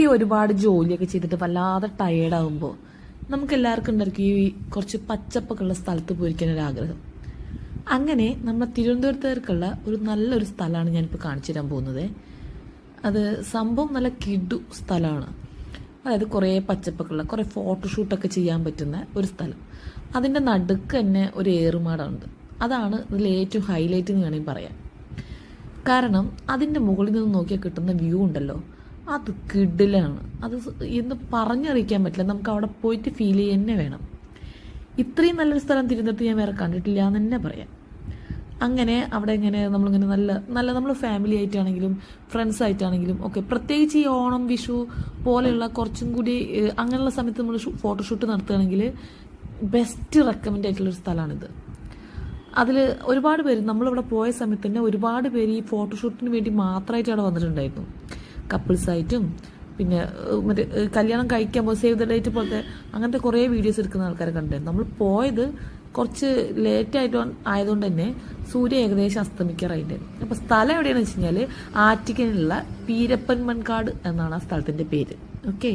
ഈ ഒരുപാട് ജോലിയൊക്കെ ചെയ്തിട്ട് വല്ലാതെ ടയേർഡാകുമ്പോൾ നമുക്ക് എല്ലാവർക്കും ഉണ്ടായിരിക്കും ഈ കുറച്ച് പച്ചപ്പൊക്കെ ഉള്ള സ്ഥലത്ത് പോയിരിക്കാൻ ഒരു ആഗ്രഹം. അങ്ങനെ നമ്മുടെ തിരുവനന്തപുരത്തുകാർക്കുള്ള ഒരു നല്ലൊരു സ്ഥലമാണ് ഞാനിപ്പോൾ കാണിച്ചു തരാൻ പോകുന്നത്. അത് സംഭവം നല്ല കിടു സ്ഥലമാണ്. അതായത് കുറേ പച്ചപ്പൊക്കെയുള്ള കുറേ ഫോട്ടോഷൂട്ടൊക്കെ ചെയ്യാൻ പറ്റുന്ന ഒരു സ്ഥലം. അതിൻ്റെ നടുക്ക് തന്നെ ഒരു ഏറുമാടമുണ്ട്. അതാണ് ഇതിൽ ഏറ്റവും ഹൈലൈറ്റ് എന്ന് വേണമെങ്കിൽ പറയാം. കാരണം അതിൻ്റെ മുകളിൽ നിന്ന് നോക്കിയാൽ കിട്ടുന്ന വ്യൂ ഉണ്ടല്ലോ, അത് കിടിലാണ്. അത് എന്ന് പറഞ്ഞറിയിക്കാൻ പറ്റില്ല, നമുക്ക് അവിടെ പോയിട്ട് ഫീൽ ചെയ്യുക തന്നെ വേണം. ഇത്രയും നല്ലൊരു സ്ഥലം തിരുവനന്തപുരത്ത് ഞാൻ വേറെ കണ്ടിട്ടില്ല എന്ന് തന്നെ പറയാം. അങ്ങനെ അവിടെ ഇങ്ങനെ നമ്മളിങ്ങനെ നല്ല നമ്മൾ ഫാമിലി ആയിട്ടാണെങ്കിലും ഫ്രണ്ട്സ് ആയിട്ടാണെങ്കിലും ഒക്കെ, പ്രത്യേകിച്ച് ഈ ഓണം വിഷു പോലെയുള്ള കുറച്ചും കൂടി അങ്ങനെയുള്ള സമയത്ത് നമ്മൾ ഫോട്ടോഷൂട്ട് നടത്തുകയാണെങ്കിൽ ബെസ്റ്റ് റെക്കമെൻഡ് ആയിട്ടുള്ളൊരു സ്ഥലമാണിത്. അതിൽ ഒരുപാട് പേര് നമ്മളിവിടെ പോയ സമയത്ത് തന്നെ ഒരുപാട് പേര് ഈ ഫോട്ടോഷൂട്ടിന് വേണ്ടി മാത്രമായിട്ട് അവിടെ വന്നിട്ടുണ്ടായിരുന്നു. കപ്പിൾസായിട്ടും പിന്നെ മറ്റേ കല്യാണം കഴിക്കാൻ പോകും, സേവ് ദ ഡേറ്റ് പോലത്തെ അങ്ങനത്തെ കുറേ വീഡിയോസ് എടുക്കുന്ന ആൾക്കാരെ കണ്ടായിരുന്നു. നമ്മൾ പോയത് കുറച്ച് ലേറ്റായിട്ട് ആയതുകൊണ്ട് തന്നെ സൂര്യൻ ഏകദേശം അസ്തമിക്കാറായിട്ടുണ്ടായിരുന്നു. അപ്പോൾ സ്ഥലം എവിടെയാണെന്ന് വെച്ച് കഴിഞ്ഞാൽ ആറ്റിങ്ങലുള്ള പീരപ്പൻ മൺകാട് എന്നാണ് ആ സ്ഥലത്തിൻ്റെ പേര്. ഓക്കെ.